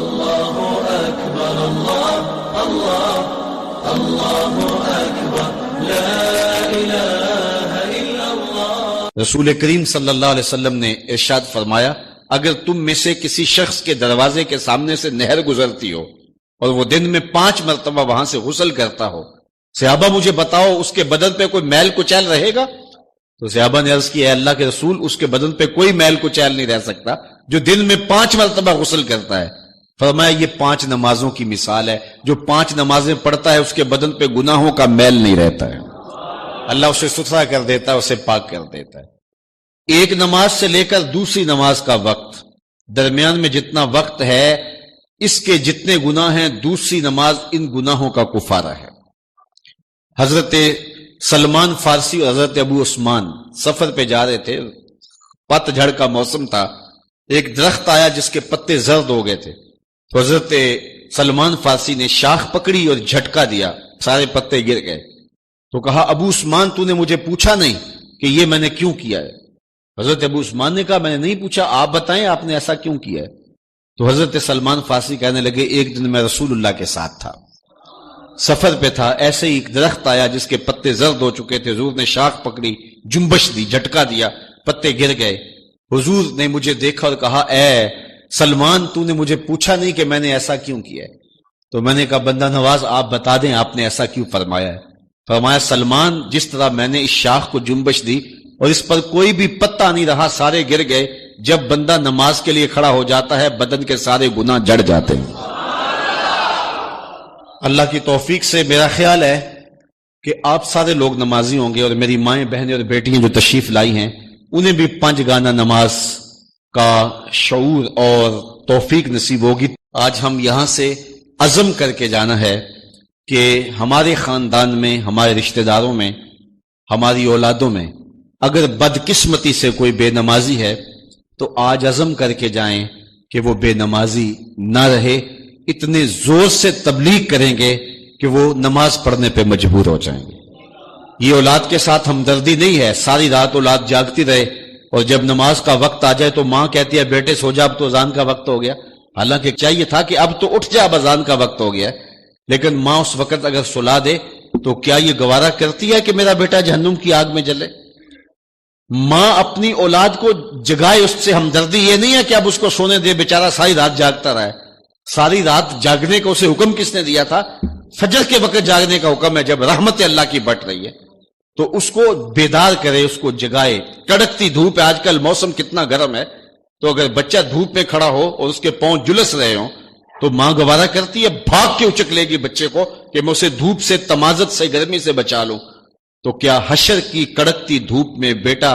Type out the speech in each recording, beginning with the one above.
اللہ اکبر اللہ اللہ اللہ اکبر لا الہ الا اللہ۔ رسول کریم صلی اللہ علیہ وسلم نے ارشاد فرمایا، اگر تم میں سے کسی شخص کے دروازے کے سامنے سے نہر گزرتی ہو اور وہ دن میں 5 مرتبہ وہاں سے غسل کرتا ہو، صحابہ مجھے بتاؤ اس کے بدن پہ کوئی میل کچیل رہے گا؟ تو صحابہ نے عرض کیا، اے اللہ کے رسول، اس کے بدن پہ کوئی میل کچیل نہیں رہ سکتا جو دن میں 5 مرتبہ غسل کرتا ہے۔ فرمایا یہ 5 نمازوں کی مثال ہے، جو 5 نمازیں پڑھتا ہے اس کے بدن پہ گناہوں کا میل نہیں رہتا ہے، اللہ اسے ستھرا کر دیتا ہے، اسے پاک کر دیتا ہے۔ ایک نماز سے لے کر دوسری نماز کا وقت، درمیان میں جتنا وقت ہے اس کے جتنے گناہ ہیں، دوسری نماز ان گناہوں کا کفارہ ہے۔ حضرت سلمان فارسی اور حضرت ابو عثمان سفر پہ جا رہے تھے، پت جھڑ کا موسم تھا، ایک درخت آیا جس کے پتے زرد ہو گئے تھے، تو حضرت سلمان فارسی نے شاخ پکڑی اور جھٹکا دیا، سارے پتے گر گئے۔ تو کہا، ابو عثمان تو نے مجھے پوچھا نہیں کہ یہ میں نے کیوں کیا ہے؟ حضرت ابو عثمان نے کہا، میں نے نہیں پوچھا، آپ بتائیں آپ نے ایسا کیوں کیا ہے؟ تو حضرت سلمان فارسی کہنے لگے، ایک دن میں رسول اللہ کے ساتھ تھا، سفر پہ تھا، ایسے ہی ایک درخت آیا جس کے پتے زرد ہو چکے تھے، حضور نے شاخ پکڑی، جنبش دی، جھٹکا دیا، پتے گر گئے۔ حضور نے مجھے دیکھا اور کہا، اے سلمان تو نے مجھے پوچھا نہیں کہ میں نے ایسا کیوں کیا ہے؟ تو میں نے کہا، بندہ نواز آپ بتا دیں آپ نے ایسا کیوں فرمایا ہے؟ فرمایا، سلمان جس طرح میں نے اس شاخ کو جنبش دی اور اس پر کوئی بھی پتا نہیں رہا، سارے گر گئے، جب بندہ نماز کے لیے کھڑا ہو جاتا ہے بدن کے سارے گناہ جڑ جاتے ہیں۔ اللہ کی توفیق سے میرا خیال ہے کہ آپ سارے لوگ نمازی ہوں گے، اور میری مائیں بہنیں اور بیٹیاں جو تشریف لائی ہیں انہیں بھی 5 گانا نماز کا شعور اور توفیق نصیب ہوگی۔ آج ہم یہاں سے عزم کر کے جانا ہے کہ ہمارے خاندان میں، ہمارے رشتہ داروں میں، ہماری اولادوں میں اگر بدقسمتی سے کوئی بے نمازی ہے تو آج عزم کر کے جائیں کہ وہ بے نمازی نہ رہے، اتنے زور سے تبلیغ کریں گے کہ وہ نماز پڑھنے پہ مجبور ہو جائیں گے۔ یہ اولاد کے ساتھ ہمدردی نہیں ہے، ساری رات اولاد جاگتی رہے اور جب نماز کا وقت آ جائے تو ماں کہتی ہے بیٹے سو جا، اب تو اذان کا وقت ہو گیا، حالانکہ چاہیے تھا کہ اب تو اٹھ جا، اب اذان کا وقت ہو گیا ہے، لیکن ماں اس وقت اگر سلا دے تو کیا یہ گوارا کرتی ہے کہ میرا بیٹا جہنم کی آگ میں جلے؟ ماں اپنی اولاد کو جگائے، اس سے ہمدردی یہ نہیں ہے کہ اب اس کو سونے دے، بیچارہ ساری رات جاگتا رہے۔ ساری رات جاگنے کا اسے حکم کس نے دیا تھا؟ فجر کے وقت جاگنے کا حکم ہے، جب رحمت اللہ کی بٹ رہی ہے تو اس کو بیدار کرے، اس کو جگائے۔ کڑکتی دھوپ ہے، آج کل موسم کتنا گرم ہے، تو اگر بچہ دھوپ میں کھڑا ہو اور اس کے پاؤں جلس رہے ہوں تو ماں گوارا کرتی ہے، بھاگ کے اچک لے گی بچے کو کہ میں اسے دھوپ سے، تمازت سے، گرمی سے بچا لوں۔ تو کیا حشر کی کڑکتی دھوپ میں بیٹا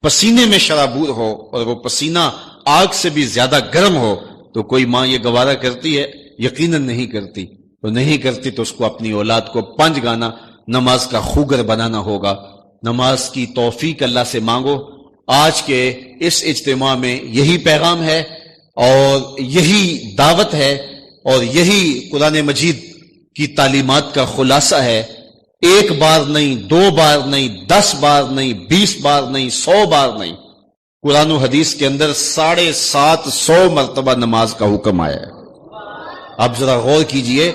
پسینے میں شرابور ہو اور وہ پسینہ آگ سے بھی زیادہ گرم ہو تو کوئی ماں یہ گوارا کرتی ہے؟ یقیناً نہیں کرتی۔ تو نہیں کرتی تو اس کو اپنی اولاد کو 5 گانا نماز کا خوگر بنانا ہوگا۔ نماز کی توفیق اللہ سے مانگو۔ آج کے اس اجتماع میں یہی پیغام ہے اور یہی دعوت ہے اور یہی قرآن مجید کی تعلیمات کا خلاصہ ہے۔ 1 بار نہیں، 2 بار نہیں، 10 بار نہیں، 20 بار نہیں، 100 بار نہیں، قرآن و حدیث کے اندر 750 مرتبہ نماز کا حکم آیا ہے۔ اب ذرا غور کیجئے،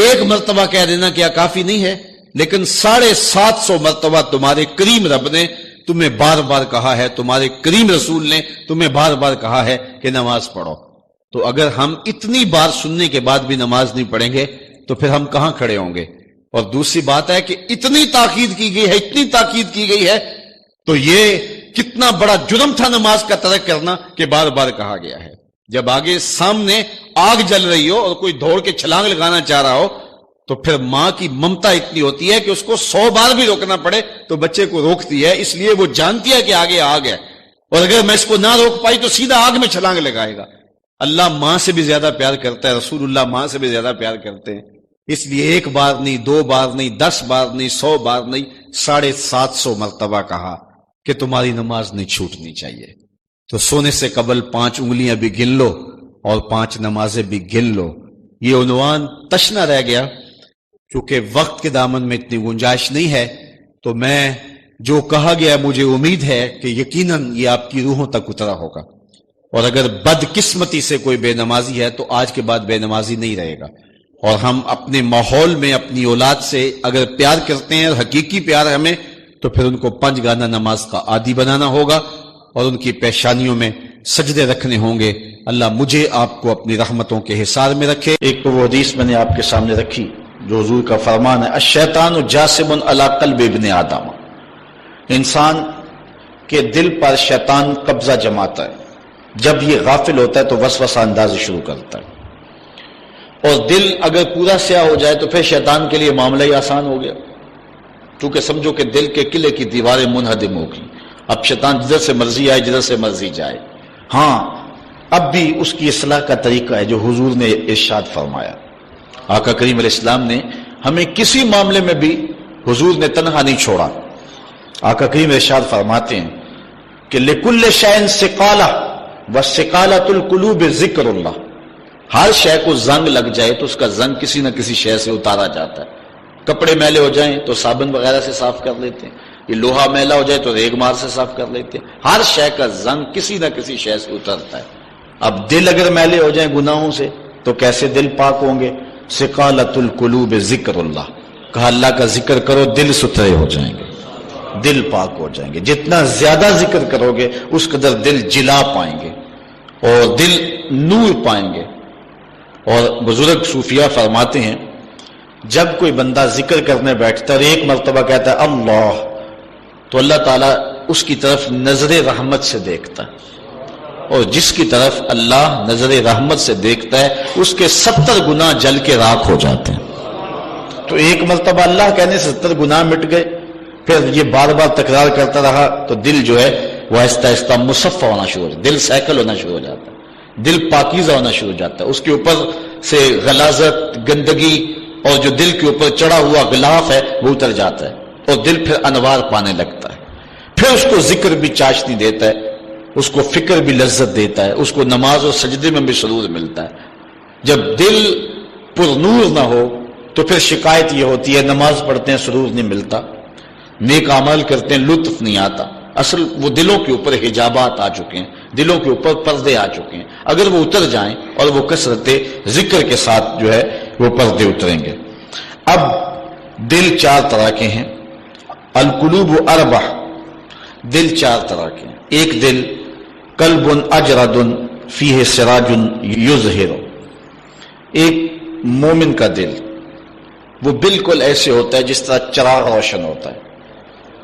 1 مرتبہ کہہ دینا کیا کافی نہیں ہے؟ لیکن 750 مرتبہ تمہارے کریم رب نے تمہیں بار بار کہا ہے، تمہارے کریم رسول نے تمہیں بار بار کہا ہے کہ نماز پڑھو۔ تو اگر ہم اتنی بار سننے کے بعد بھی نماز نہیں پڑھیں گے تو پھر ہم کہاں کھڑے ہوں گے؟ اور دوسری بات ہے کہ اتنی تاکید کی گئی ہے، اتنی تاکید کی گئی ہے، تو یہ کتنا بڑا جرم تھا نماز کا ترک کرنا کہ بار بار کہا گیا ہے۔ جب آگے سامنے آگ جل رہی ہو اور کوئی دوڑ کے چھلانگ لگانا چاہ رہا ہو تو پھر ماں کی ممتا اتنی ہوتی ہے کہ اس کو 100 بار بھی روکنا پڑے تو بچے کو روکتی ہے، اس لیے وہ جانتی ہے کہ آگے آگ ہے، اور اگر میں اس کو نہ روک پائی تو سیدھا آگ میں چھلانگ لگائے گا۔ اللہ ماں سے بھی زیادہ پیار کرتا ہے، رسول اللہ ماں سے بھی زیادہ پیار کرتے ہیں، اس لیے 1 بار نہیں، 2 بار نہیں، 10 بار نہیں، 100 بار نہیں، 750 مرتبہ کہا کہ تمہاری نماز نہیں چھوٹنی چاہیے۔ تو سونے سے قبل 5 انگلیاں بھی گن لو اور 5 نمازیں بھی گن لو۔ یہ عنوان تشنا رہ گیا، چونکہ وقت کے دامن میں اتنی گنجائش نہیں ہے، تو میں جو کہا گیا مجھے امید ہے کہ یقیناً یہ آپ کی روحوں تک اترا ہوگا اور اگر بدقسمتی سے کوئی بے نمازی ہے تو آج کے بعد بے نمازی نہیں رہے گا. اور ہم اپنے ماحول میں اپنی اولاد سے اگر پیار کرتے ہیں اور حقیقی پیار ہے ہمیں، تو پھر ان کو 5 گانا نماز کا عادی بنانا ہوگا اور ان کی پیشانیوں میں سجدے رکھنے ہوں گے. اللہ مجھے آپ کو اپنی رحمتوں کے حصار میں رکھے. ایک تو وہ حدیث میں نے آپ کے سامنے رکھی جو حضور کا فرمان ہے، الشیطان جاسم علی قلب ابن آدم، انسان کے دل پر شیطان قبضہ جماتا ہے. جب یہ غافل ہوتا ہے تو وسوسہ اندازی شروع کرتا ہے، اور دل اگر پورا سیاہ ہو جائے تو پھر شیطان کے لیے معاملہ ہی آسان ہو گیا، کیونکہ سمجھو کہ دل کے قلعے کی دیواریں منہدم ہو گئی. اب شیطان جدھر سے مرضی آئے، جدھر سے مرضی جائے. ہاں اب بھی اس کی اصلاح کا طریقہ ہے جو حضور نے ارشاد فرمایا. آقا کریم علیہ السلام نے ہمیں کسی معاملے میں بھی حضور نے تنہا نہیں چھوڑا. آقا کریم ارشاد فرماتے ہیں کہ لِكُلِّ شَيْءٍ سِقَالَةٌ وَالسِّقَالَةُ الْقُلُوبِ ذِكْرُ اللَّهِ، ہر شے کو زنگ لگ جائے تو اس کا زنگ کسی نہ کسی شے سے اتارا جاتا ہے. کپڑے میلے ہو جائیں تو صابن وغیرہ سے صاف کر لیتے ہیں، یہ لوہا میلا ہو جائے تو ریگ مار سے صاف کر لیتے ہیں. ہر شے کا زنگ کسی نہ کسی شے سے اترتا ہے. اب دل اگر میلے ہو جائیں گناہوں سے تو کیسے دل پاک ہوں گے؟ سقالۃ القلوب ذکر اللہ، کہا اللہ کا ذکر کرو دل ستھرے ہو جائیں گے، دل پاک ہو جائیں گے. جتنا زیادہ ذکر کرو گے اس قدر دل جلا پائیں گے اور دل نور پائیں گے. اور بزرگ صوفیہ فرماتے ہیں جب کوئی بندہ ذکر کرنے بیٹھتا ہے اور ایک مرتبہ کہتا ہے اللہ، تو اللہ تعالیٰ اس کی طرف نظر رحمت سے دیکھتا ہے، اور جس کی طرف اللہ نظر رحمت سے دیکھتا ہے اس کے 70 گناہ جل کے راکھ ہو جاتے ہیں. تو ایک مرتبہ اللہ کہنے سے 70 گناہ مٹ گئے. پھر یہ بار بار تکرار کرتا رہا تو دل جو ہے وہ آہستہ آہستہ مصفہ ہونا شروع ہو جاتا ہے، دل سیکل ہونا شروع ہو جاتا ہے، دل پاکیزہ ہونا شروع ہو جاتا ہے. اس کے اوپر سے غلاظت، گندگی اور جو دل کے اوپر چڑھا ہوا غلاف ہے وہ اتر جاتا ہے اور دل پھر انوار پانے لگتا ہے. پھر اس کو ذکر بھی چاشنی دیتا ہے، اس کو فکر بھی لذت دیتا ہے، اس کو نماز اور سجدے میں بھی سرور ملتا ہے. جب دل پر نور نہ ہو تو پھر شکایت یہ ہوتی ہے نماز پڑھتے ہیں سرور نہیں ملتا، نیک عمل کرتے ہیں لطف نہیں آتا. اصل وہ دلوں کے اوپر حجابات آ چکے ہیں، دلوں کے اوپر پردے آ چکے ہیں. اگر وہ اتر جائیں اور وہ کثرت ذکر کے ساتھ جو ہے وہ پردے اتریں گے. اب دل 4 طرح کے ہیں. القلوب اربع، دل 4 طرح کے ہیں. ایک دل قلب اجرد فیہ سراج یظہر، ایک مومن کا دل وہ بالکل ایسے ہوتا ہے جس طرح چراغ روشن ہوتا ہے،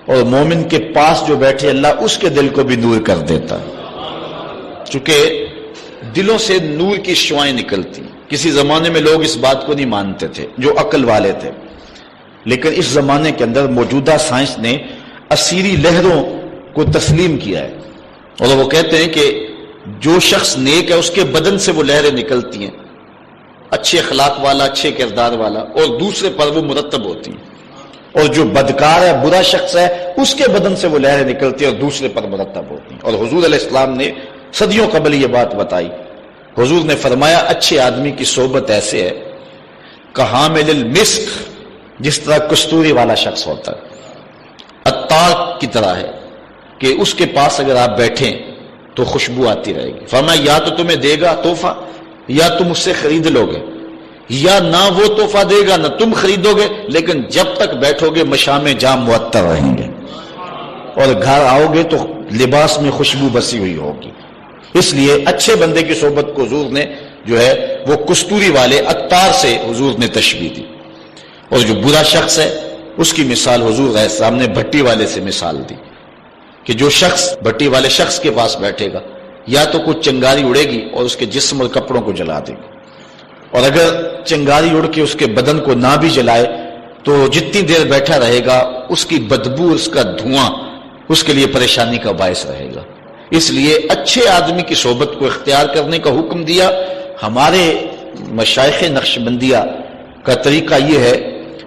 اور مومن کے پاس جو بیٹھے اللہ اس کے دل کو بھی نور کر دیتا ہے. چونکہ دلوں سے نور کی شعائیں نکلتی. کسی زمانے میں لوگ اس بات کو نہیں مانتے تھے جو عقل والے تھے، لیکن اس زمانے کے اندر موجودہ سائنس نے اسیری لہروں کو تسلیم کیا ہے، اور وہ کہتے ہیں کہ جو شخص نیک ہے اس کے بدن سے وہ لہریں نکلتی ہیں، اچھے اخلاق والا، اچھے کردار والا، اور دوسرے پر وہ مرتب ہوتی ہیں. اور جو بدکار ہے، برا شخص ہے، اس کے بدن سے وہ لہریں نکلتی ہیں اور دوسرے پر مرتب ہوتی ہیں. اور حضور علیہ السلام نے صدیوں قبل یہ بات بتائی. حضور نے فرمایا اچھے آدمی کی صحبت ایسے ہے کحامل المسک، جس طرح کستوری والا شخص ہوتا ہے، عطار کی طرح ہے کہ اس کے پاس اگر آپ بیٹھیں تو خوشبو آتی رہے گی. فرمایا یا تو تمہیں دے گا تحفہ، یا تم اس سے خرید لو گے، یا نہ وہ تحفہ دے گا نہ تم خریدو گے، لیکن جب تک بیٹھو گے مشام جام معطر رہیں گے، اور گھر آؤ گے تو لباس میں خوشبو بسی ہوئی ہوگی. اس لیے اچھے بندے کی صحبت کو حضور نے جو ہے وہ کستوری والے عطار سے حضور نے تشبیہ دی. اور جو برا شخص ہے اس کی مثال حضور علیہ السلام نے بھٹی والے سے مثال دی کہ جو شخص بھٹی والے شخص کے پاس بیٹھے گا یا تو کچھ چنگاری اڑے گی اور اس کے جسم اور کپڑوں کو جلا دے گی، اور اگر چنگاری اڑ کے اس کے بدن کو نہ بھی جلائے تو جتنی دیر بیٹھا رہے گا اس کی بدبو، اس کا دھواں اس کے لیے پریشانی کا باعث رہے گا. اس لیے اچھے آدمی کی صحبت کو اختیار کرنے کا حکم دیا. ہمارے مشائخ نقشبندیہ کا طریقہ یہ ہے،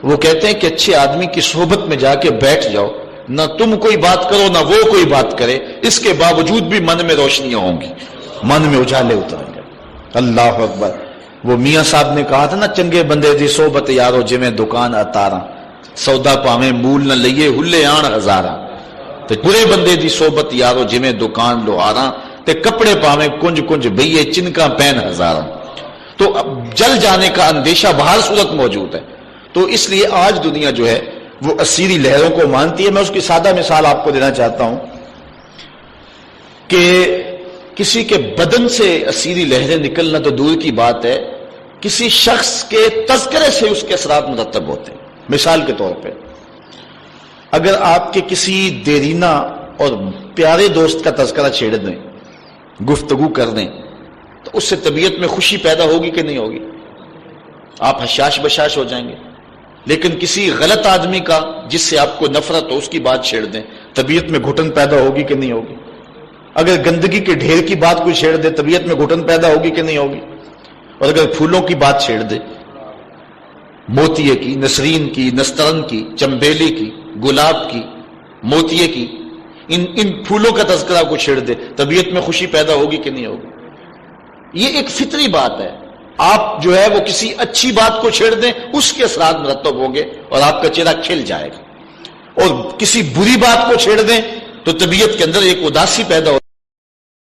وہ کہتے ہیں کہ اچھے آدمی کی صحبت میں جا کے بیٹھ جاؤ، نہ تم کوئی بات کرو نہ وہ کوئی بات کرے، اس کے باوجود بھی من میں روشنیاں ہوں گی، من میں اجالے اتریں گے. اللہ اکبر. وہ میاں صاحب نے کہا تھا نا، چنگے بندے دی صحبت یارو جویں دکان اتاراں، سودا پاویں مول نہ لئیے ہلے آن ہزاراں. تو برے بندے دی صحبت یارو جویں دکان لوہاراں، تے کپڑے پاویں کنج کنج بھئیے چنکا پین ہزاراں. تو اب جل جانے کا اندیشہ بہر صورت موجود ہے. تو اس لیے آج دنیا جو ہے وہ اسیری لہروں کو مانتی ہے. میں اس کی سادہ مثال آپ کو دینا چاہتا ہوں کہ کسی کے بدن سے اسیری لہریں نکلنا تو دور کی بات ہے، کسی شخص کے تذکرے سے اس کے اثرات مرتب ہوتے ہیں. مثال کے طور پہ اگر آپ کے کسی دیرینہ اور پیارے دوست کا تذکرہ چھیڑ دیں، گفتگو کر دیں، تو اس سے طبیعت میں خوشی پیدا ہوگی کہ نہیں ہوگی؟ آپ حشاش بشاش ہو جائیں گے. لیکن کسی غلط آدمی کا جس سے آپ کو نفرت ہو، اس کی بات چھیڑ دیں، طبیعت میں گھٹن پیدا ہوگی کہ نہیں ہوگی؟ اگر گندگی کے ڈھیر کی بات کوئی چھیڑ دے، طبیعت میں گھٹن پیدا ہوگی کہ نہیں ہوگی؟ اور اگر پھولوں کی بات چھیڑ دے، موتیے کی، نسرین کی، نسترن کی، چمبیلی کی، گلاب کی، موتیے کی، ان پھولوں کا تذکرہ کو چھیڑ دے، طبیعت میں خوشی پیدا ہوگی کہ نہیں ہوگی؟ یہ ایک فطری بات ہے. آپ جو ہے وہ کسی اچھی بات کو چھیڑ دیں، اس کے اثرات مرتب ہوں گے اور آپ کا چہرہ کھل جائے گا. اور کسی بری بات کو چھیڑ دیں تو طبیعت کے اندر ایک اداسی پیدا ہو